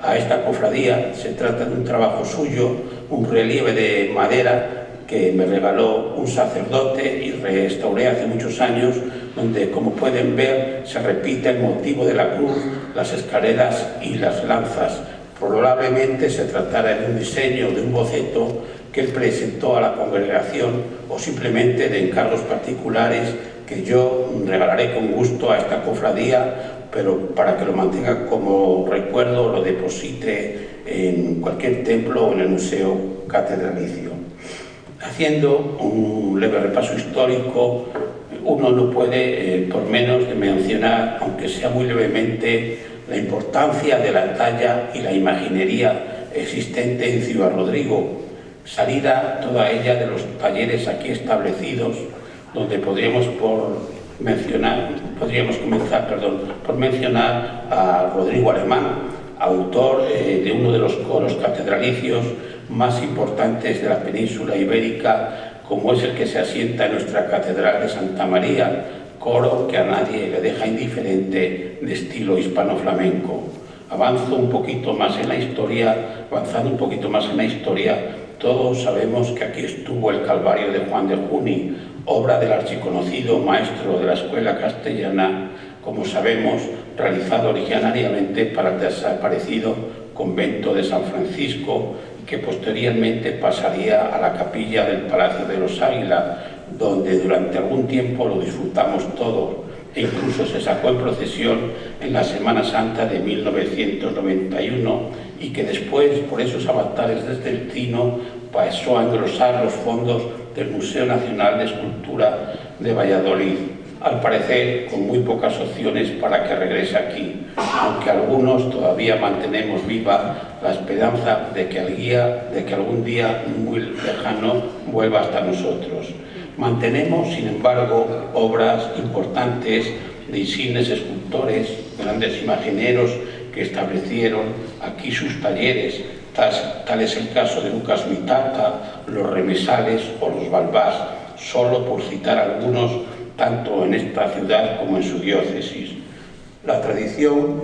a esta cofradía. Se trata de un trabajo suyo, un relieve de madera que me regaló un sacerdote y restauré hace muchos años, donde, como pueden ver, se repite el motivo de la cruz, las escaleras y las lanzas. Probablemente se tratara de un diseño, de un boceto que él presentó a la congregación, o simplemente de encargos particulares que yo regalaré con gusto a esta cofradía, pero para que lo mantenga como recuerdo, lo deposite en cualquier templo o en el museo catedralicio. Haciendo un leve repaso histórico, uno no puede, por menos de mencionar, aunque sea muy levemente, la importancia de la talla y la imaginería existente en Ciudad-Rodrigo, salida toda ella de los talleres aquí establecidos, donde podríamos comenzar por mencionar a Rodrigo Alemán, autor de uno de los coros catedralicios más importantes de la península ibérica, como es el que se asienta en nuestra Catedral de Santa María, coro que a nadie le deja indiferente, de estilo hispano-flamenco. Avanzando un poquito más en la historia, todos sabemos que aquí estuvo el Calvario de Juan de Juni, obra del archiconocido maestro de la escuela castellana, como sabemos, realizado originariamente para el desaparecido convento de San Francisco, que posteriormente pasaría a la capilla del Palacio de los Águila, donde durante algún tiempo lo disfrutamos todos, e incluso se sacó en procesión en la Semana Santa de 1991, y que después, por esos avatares desde el Trino, pasó a engrosar los fondos del Museo Nacional de Escultura de Valladolid, al parecer con muy pocas opciones para que regrese aquí, aunque algunos todavía mantenemos viva la esperanza de que algún día muy lejano vuelva hasta nosotros. Mantenemos, sin embargo, obras importantes de insignes escultores, grandes imagineros que establecieron aquí sus talleres. Tal es el caso de Lucas Mitata, los Remesales o los Balbás, solo por citar algunos, tanto en esta ciudad como en su diócesis. La tradición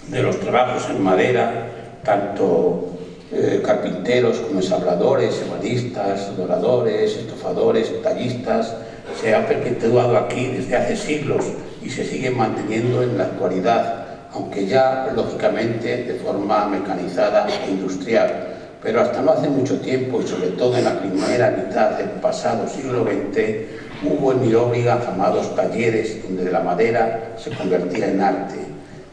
de los trabajos en madera, tanto carpinteros como ensabladores, ebanistas, doradores, estofadores, tallistas, se ha perpetuado aquí desde hace siglos y se sigue manteniendo en la actualidad, aunque ya lógicamente de forma mecanizada e industrial. Pero hasta no hace mucho tiempo, y sobre todo en la primera mitad del pasado siglo XX, hubo en Milóbriga afamados talleres donde la madera se convertía en arte.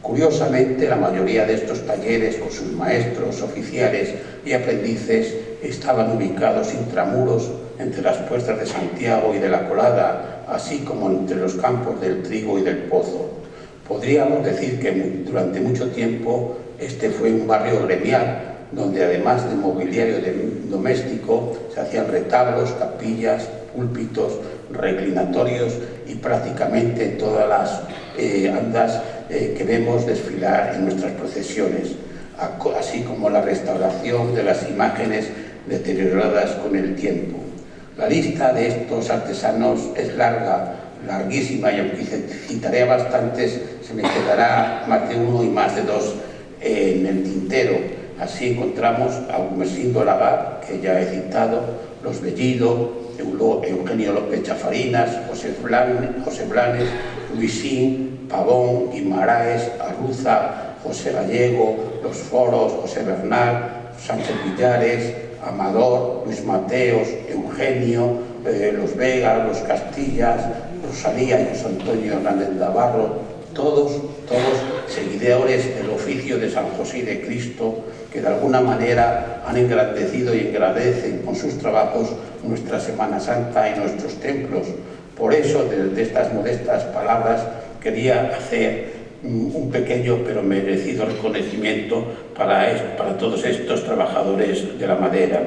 Curiosamente, la mayoría de estos talleres, por sus maestros, oficiales y aprendices, estaban ubicados intramuros entre las puertas de Santiago y de la Colada, así como entre los campos del Trigo y del Pozo. Podríamos decir que durante mucho tiempo este fue un barrio gremial, donde además de mobiliario doméstico se hacían retablos, capillas, púlpitos, reclinatorios y prácticamente todas las andas que vemos desfilar en nuestras procesiones, así como la restauración de las imágenes deterioradas con el tiempo. La lista de estos artesanos es larguísima, y aunque citaré a bastantes, se me quedará más de uno y más de dos en el tintero. Así encontramos a Gumersindo Lagar, que ya he citado, los Bellido, Eugenio López Chafarinas, José Blanes, Luisín, Pavón, Guimaraes, Arruza, José Gallego, Los Foros, José Bernal, Sánchez Villares, Amador, Luis Mateos, Eugenio, Los Vegas, Los Castillas, Rosalía y José Antonio Hernández Navarro, todos seguidores del oficio de San José y de Cristo, que de alguna manera han engrandecido y engrandecen con sus trabajos nuestra Semana Santa y nuestros templos. Por eso, desde estas modestas palabras, quería hacer un pequeño pero merecido reconocimiento para todos estos trabajadores de la madera.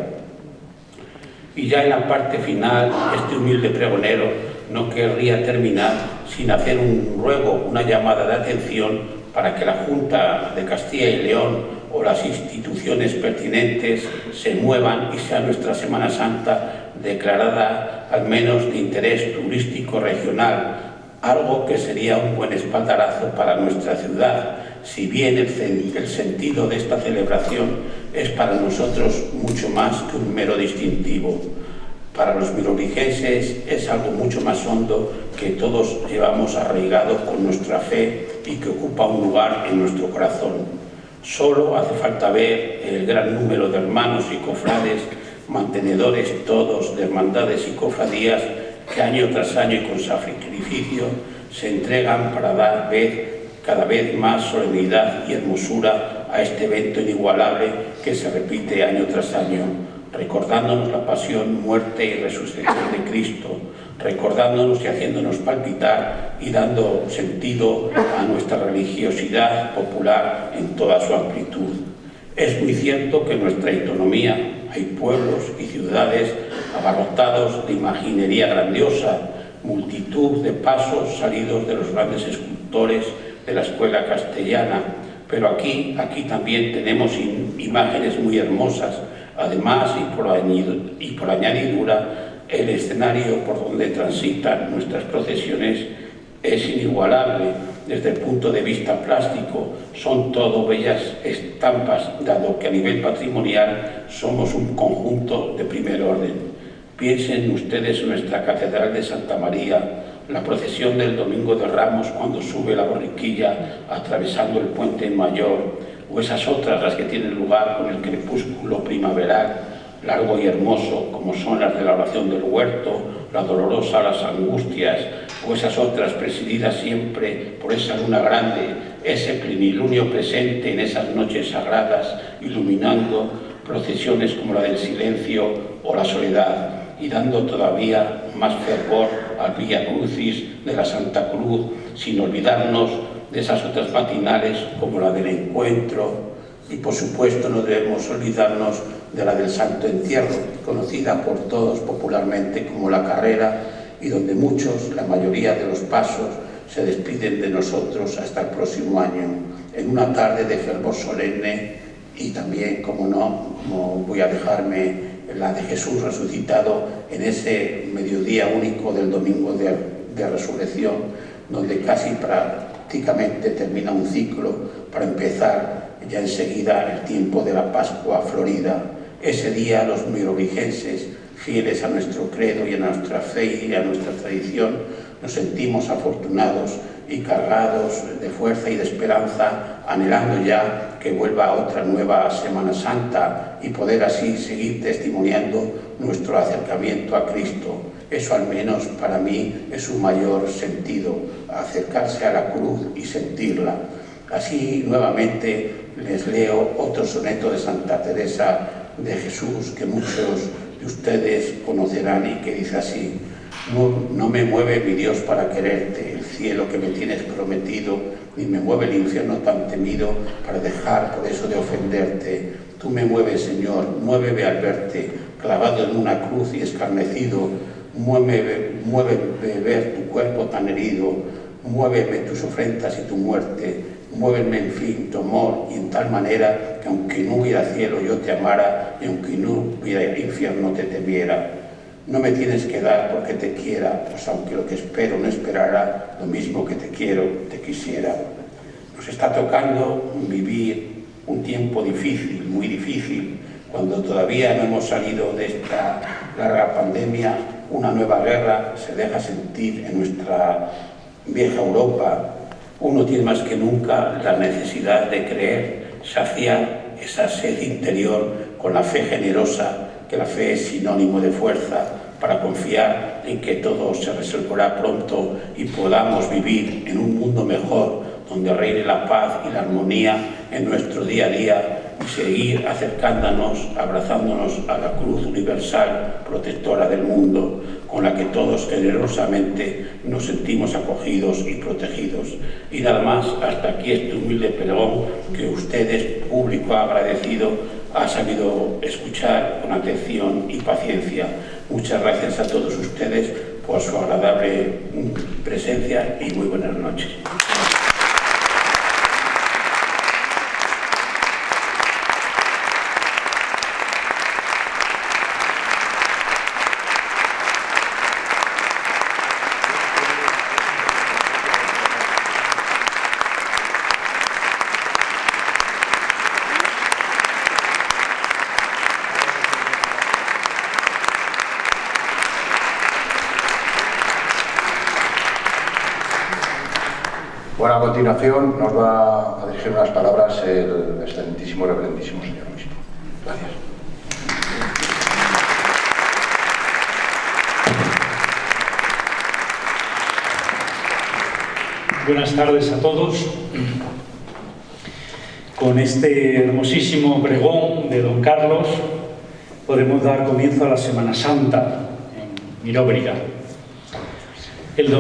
Y ya en la parte final, este humilde pregonero no querría terminar sin hacer un ruego, una llamada de atención para que la Junta de Castilla y León o las instituciones pertinentes se muevan y sea nuestra Semana Santa declarada al menos de interés turístico regional, algo que sería un buen espaldarazo para nuestra ciudad, si bien el sentido de esta celebración es para nosotros mucho más que un mero distintivo. Para los mirobrigenses es algo mucho más hondo que todos llevamos arraigado con nuestra fe y que ocupa un lugar en nuestro corazón. Solo hace falta ver el gran número de hermanos y cofrades, mantenedores todos de hermandades y cofradías que año tras año y con sacrificio se entregan para dar cada vez más solemnidad y hermosura a este evento inigualable que se repite año tras año, recordándonos la pasión, muerte y resurrección de Cristo, recordándonos y haciéndonos palpitar y dando sentido a nuestra religiosidad popular en toda su amplitud. Es muy cierto que en nuestra autonomía hay pueblos y ciudades abarrotados de imaginería grandiosa, multitud de pasos salidos de los grandes escultores de la escuela castellana, pero aquí también tenemos imágenes muy hermosas. Además, y por añadidura, el escenario por donde transitan nuestras procesiones es inigualable desde el punto de vista plástico. Son todo bellas estampas, dado que a nivel patrimonial somos un conjunto de primer orden. Piensen ustedes en nuestra Catedral de Santa María, la procesión del Domingo de Ramos cuando sube la borriquilla atravesando el puente mayor, o esas otras las que tienen lugar con el crepúsculo primaveral, largo y hermoso, como son las de la oración del huerto, la dolorosa Las Angustias, o esas otras presididas siempre por esa luna grande, ese plenilunio presente en esas noches sagradas, iluminando procesiones como la del silencio o la soledad, y dando todavía más fervor al Via Crucis de la Santa Cruz, sin olvidarnos de esas otras matinales como la del Encuentro, y por supuesto no debemos olvidarnos de la del Santo Entierro, conocida por todos popularmente como la Carrera, y donde muchos, la mayoría de los pasos, se despiden de nosotros hasta el próximo año, en una tarde de fervor solemne. Y también, como no, como voy a dejarme la de Jesús resucitado en ese mediodía único del Domingo de Resurrección, donde casi prácticamente termina un ciclo para empezar ya enseguida el tiempo de la Pascua Florida. Ese día los mirobrigenses, fieles a nuestro credo y a nuestra fe y a nuestra tradición, nos sentimos afortunados y cargados de fuerza y de esperanza, anhelando ya que vuelva otra nueva Semana Santa y poder así seguir testimoniando nuestro acercamiento a Cristo. Eso al menos para mí es su mayor sentido, acercarse a la cruz y sentirla. Así nuevamente les leo otro soneto de Santa Teresa de Jesús que muchos de ustedes conocerán y que dice así: no me mueve mi Dios para quererte, el cielo que me tienes prometido, ni me mueve el infierno tan temido para dejar por eso de ofenderte. Tú me mueves, Señor, muéveme al verte, clavado en una cruz y escarnecido, muéveme ver tu cuerpo tan herido, muéveme tus ofrendas y tu muerte, muéveme en fin tu amor, y en tal manera que aunque no hubiera cielo yo te amara, y aunque no hubiera infierno te temiera. No me tienes que dar porque te quiera, pues aunque lo que espero no esperará, lo mismo que te quiero, te quisiera. Nos está tocando vivir un tiempo difícil, muy difícil, cuando todavía no hemos salido de esta larga pandemia. Una nueva guerra se deja sentir en nuestra vieja Europa. Uno tiene más que nunca la necesidad de creer, saciar esa sed interior con la fe generosa, que la fe es sinónimo de fuerza, para confiar en que todo se resolverá pronto y podamos vivir en un mundo mejor, donde reine la paz y la armonía en nuestro día a día, seguir acercándonos, abrazándonos a la cruz universal, protectora del mundo, con la que todos generosamente nos sentimos acogidos y protegidos. Y nada más, hasta aquí este humilde pregón que ustedes, público agradecido, ha sabido escuchar con atención y paciencia. Muchas gracias a todos ustedes por su agradable presencia y muy buenas noches. Bueno, a continuación nos va a dirigir unas palabras el excelentísimo y reverendísimo señor obispo. Gracias. Buenas tardes a todos. Con este hermosísimo pregón de don Carlos podemos dar comienzo a la Semana Santa en Miróbriga. El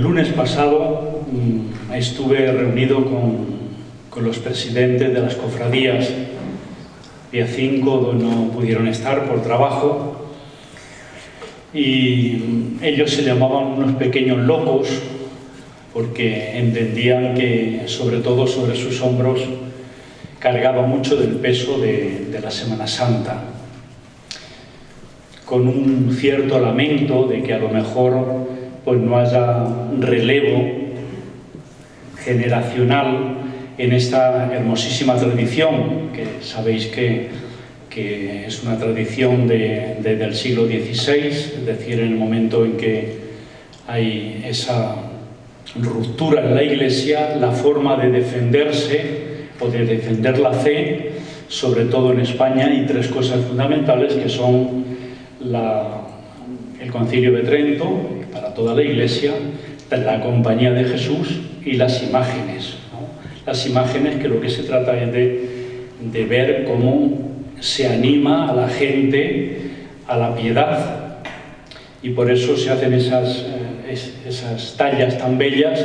lunes pasado, estuve reunido con los presidentes de las cofradías. Día 5 no pudieron estar por trabajo y ellos se llamaban unos pequeños locos porque entendían que sobre todo sobre sus hombros cargaba mucho del peso de la Semana Santa, con un cierto lamento de que a lo mejor pues no haya relevo generacional en esta hermosísima tradición, que sabéis que es una tradición desde el siglo XVI, es decir, en el momento en que hay esa ruptura en la Iglesia, la forma de defenderse o de defender la fe, sobre todo en España, hay tres cosas fundamentales que son el Concilio de Trento, para toda la Iglesia, la Compañía de Jesús y las imágenes, ¿no? Las imágenes que lo que se trata es de ver cómo se anima a la gente a la piedad, y por eso se hacen esas tallas tan bellas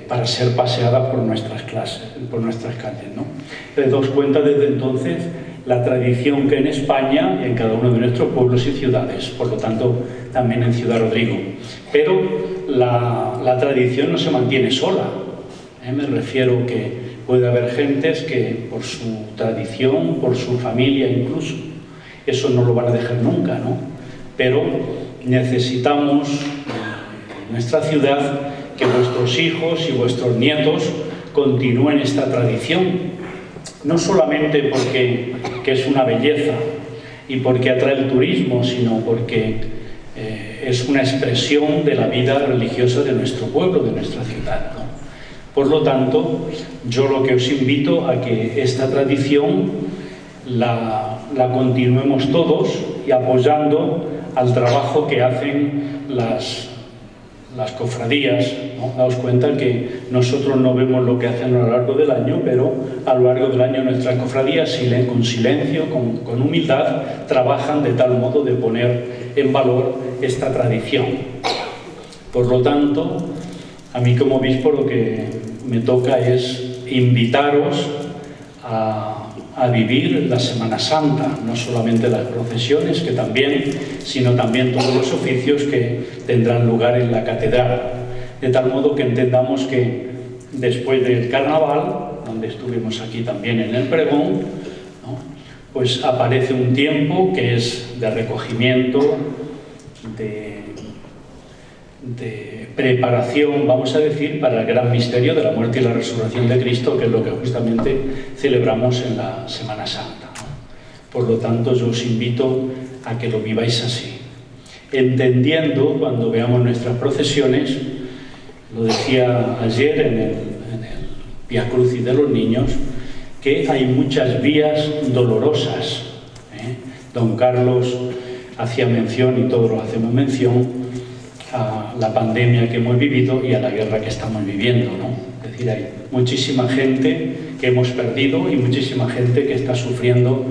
para ser paseadas por nuestras calles, ¿no? Te das cuenta desde entonces la tradición que en España y en cada uno de nuestros pueblos y ciudades, por lo tanto también en Ciudad Rodrigo. Pero la tradición no se mantiene sola, me refiero que puede haber gentes que por su tradición, por su familia incluso, eso no lo van a dejar nunca, ¿no? Pero necesitamos en nuestra ciudad que vuestros hijos y vuestros nietos continúen esta tradición, no solamente porque es una belleza y porque atrae el turismo, sino porque es una expresión de la vida religiosa de nuestro pueblo, de nuestra ciudad, ¿no? Por lo tanto, yo lo que os invito a que esta tradición la continuemos todos y apoyando al trabajo que hacen las cofradías, ¿no? Daos cuenta que nosotros no vemos lo que hacen a lo largo del año, pero a lo largo del año nuestras cofradías, con silencio, con humildad, trabajan de tal modo de poner en valor esta tradición. Por lo tanto, a mí como obispo lo que me toca es invitaros a vivir la Semana Santa, no solamente las procesiones, que también, sino también todos los oficios que tendrán lugar en la catedral, de tal modo que entendamos que después del carnaval, donde estuvimos aquí también en el pregón, ¿no?, pues aparece un tiempo que es de recogimiento, de preparación, vamos a decir, para el gran misterio de la muerte y la resurrección de Cristo, que es lo que justamente celebramos en la Semana Santa, ¿no? Por lo tanto, yo os invito a que lo viváis así, entendiendo, cuando veamos nuestras procesiones, lo decía ayer en el Vía Crucis de los niños, que hay muchas vías dolorosas, ¿eh? Don Carlos hacía mención, y todos lo hacemos mención, a la pandemia que hemos vivido y a la guerra que estamos viviendo, ¿no? Es decir, hay muchísima gente que hemos perdido y muchísima gente que está sufriendo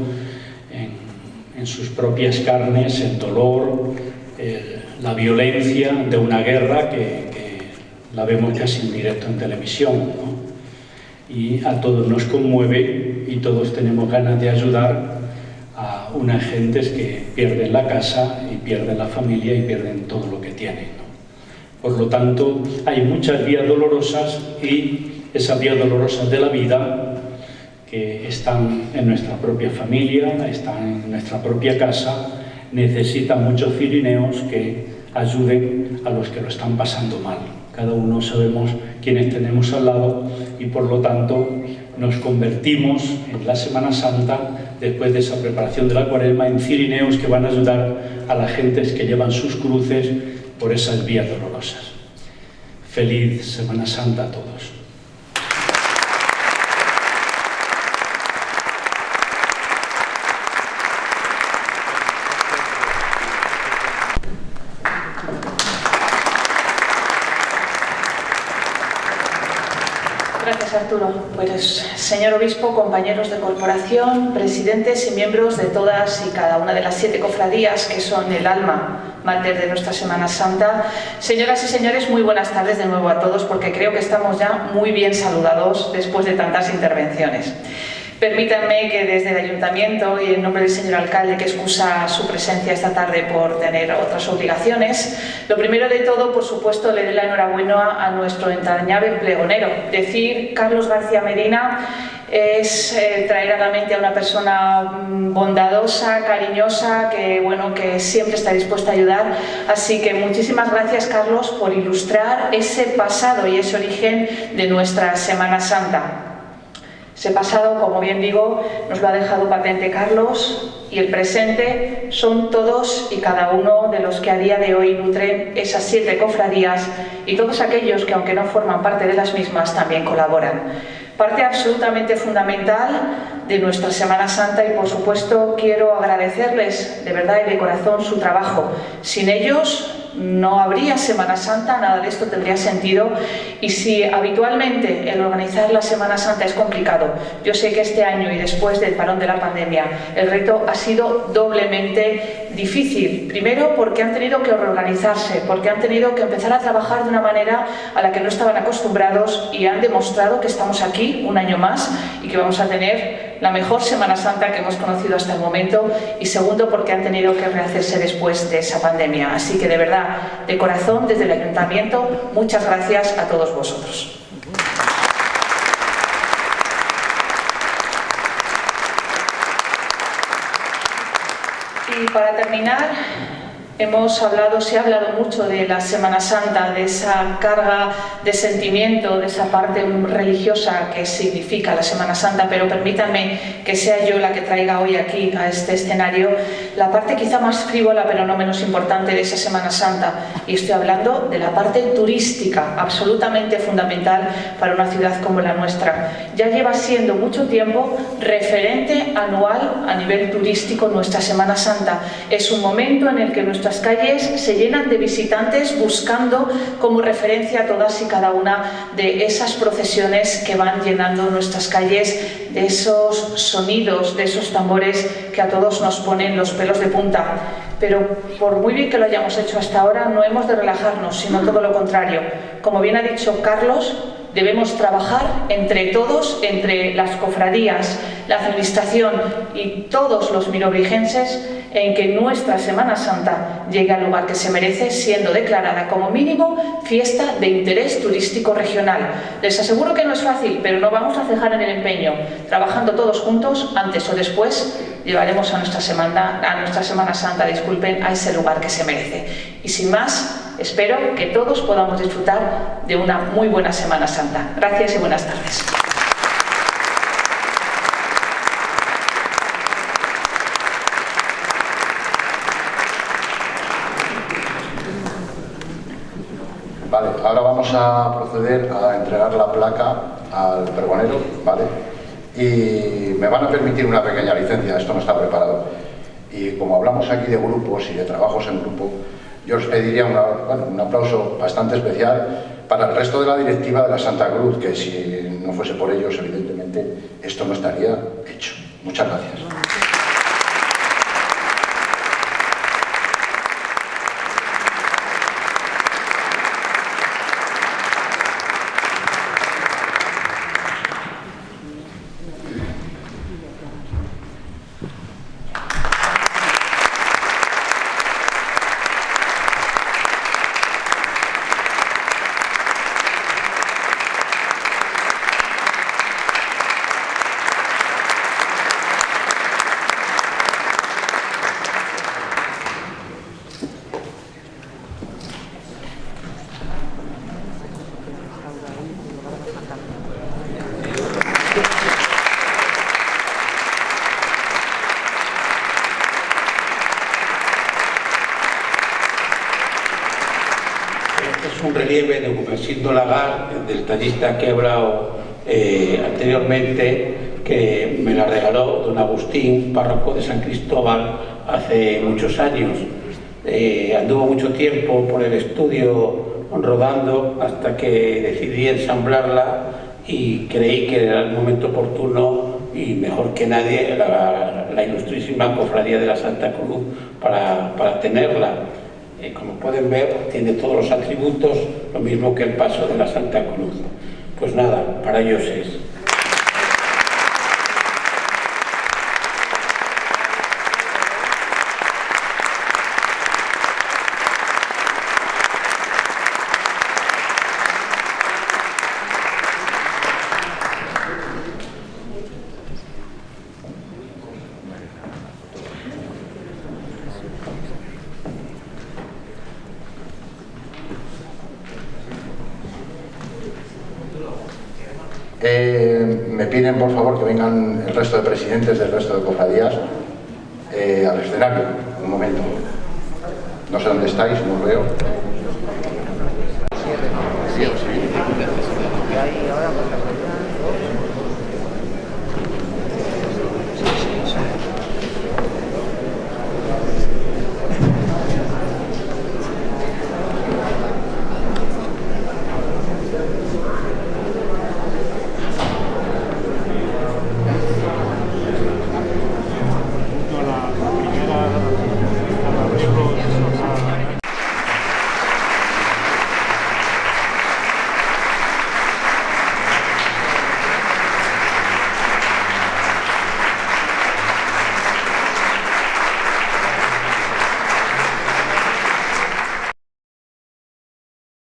en sus propias carnes el dolor, la violencia de una guerra que la vemos casi en directo en televisión, ¿no? Y a todos nos conmueve y todos tenemos ganas de ayudar a unas gentes que pierden la casa y pierden la familia y pierden todo lo que tienen, ¿no? Por lo tanto, hay muchas vías dolorosas y esas vías dolorosas de la vida que están en nuestra propia familia, están en nuestra propia casa, necesitan muchos cirineos que ayuden a los que lo están pasando mal. Cada uno sabemos quiénes tenemos al lado y por lo tanto nos convertimos en la Semana Santa, después de esa preparación de la Cuaresma, en cirineos que van a ayudar a las gentes que llevan sus cruces por esas vías dolorosas. Feliz Semana Santa a todos. Gracias, Arturo. Pues, señor obispo, compañeros de corporación, presidentes y miembros de todas y cada una de las 7 cofradías que son el alma mater de nuestra Semana Santa. Señoras y señores, muy buenas tardes de nuevo a todos, porque creo que estamos ya muy bien saludados después de tantas intervenciones. Permítanme que desde el Ayuntamiento y en nombre del señor alcalde, que excusa su presencia esta tarde por tener otras obligaciones, lo primero de todo, por supuesto, le dé la enhorabuena a nuestro entrañable pregonero. Decir Carlos García Medina es traer a la mente a una persona bondadosa, cariñosa, que siempre está dispuesta a ayudar. Así que muchísimas gracias, Carlos, por ilustrar ese pasado y ese origen de nuestra Semana Santa. Ese pasado, como bien digo, nos lo ha dejado patente Carlos, y el presente son todos y cada uno de los que a día de hoy nutren esas 7 cofradías y todos aquellos que, aunque no forman parte de las mismas, también colaboran. Parte absolutamente fundamental de nuestra Semana Santa, y por supuesto quiero agradecerles de verdad y de corazón su trabajo. Sin ellos no habría Semana Santa, nada de esto tendría sentido. Y si habitualmente el organizar la Semana Santa es complicado, yo sé que este año y después del parón de la pandemia el reto ha sido doblemente difícil. Primero, porque han tenido que reorganizarse, porque han tenido que empezar a trabajar de una manera a la que no estaban acostumbrados, y han demostrado que estamos aquí un año más y que vamos a tener la mejor Semana Santa que hemos conocido hasta el momento. Y segundo, porque han tenido que rehacerse después de esa pandemia. Así que de verdad, de corazón, desde el Ayuntamiento, muchas gracias a todos vosotros. Y para terminar, se ha hablado mucho de la Semana Santa, de esa carga de sentimiento, de esa parte religiosa que significa la Semana Santa, pero permítanme que sea yo la que traiga hoy aquí a este escenario la parte quizá más frívola, pero no menos importante de esa Semana Santa, y estoy hablando de la parte turística, absolutamente fundamental para una ciudad como la nuestra. Ya lleva siendo mucho tiempo referente anual a nivel turístico nuestra Semana Santa. Es un momento en el que nuestras calles se llenan de visitantes buscando como referencia todas y cada una de esas procesiones que van llenando nuestras calles, de esos sonidos, de esos tambores que a todos nos ponen los pelos de punta. Pero por muy bien que lo hayamos hecho hasta ahora, no hemos de relajarnos, sino todo lo contrario. Como bien ha dicho Carlos, debemos trabajar entre todos, entre las cofradías, la administración y todos los mirobrigenses, en que nuestra Semana Santa llegue al lugar que se merece, siendo declarada como mínimo fiesta de interés turístico regional. Les aseguro que no es fácil, pero no vamos a cejar en el empeño. Trabajando todos juntos, antes o después, llevaremos a nuestra Semana Santa, a ese lugar que se merece. Y sin más, espero que todos podamos disfrutar de una muy buena Semana Santa. Gracias y buenas tardes. Vale, ahora vamos a proceder a entregar la placa al pregonero, ¿vale? Y me van a permitir una pequeña licencia, esto no está preparado. Y como hablamos aquí de grupos y de trabajos en grupo, yo os pediría un aplauso bastante especial para el resto de la directiva de la Santa Cruz, que si no fuese por ellos, evidentemente probablemente esto no estaría hecho. Muchas gracias. Un relieve de Gumersindo Lagar, del tallista que he hablado anteriormente, que me la regaló don Agustín, párroco de San Cristóbal, hace muchos años. Anduvo mucho tiempo por el estudio rodando hasta que decidí ensamblarla y creí que era el momento oportuno y mejor que nadie la ilustrísima Cofradía de la Santa Cruz para tenerla. Como pueden ver, tiene todos los atributos, lo mismo que el paso de la Santa Cruz. Pues nada, para ellos es. Me piden, por favor, que vengan el resto de presidentes del resto de cofradías al escenario. Un momento. No sé dónde estáis, no os veo. Sí.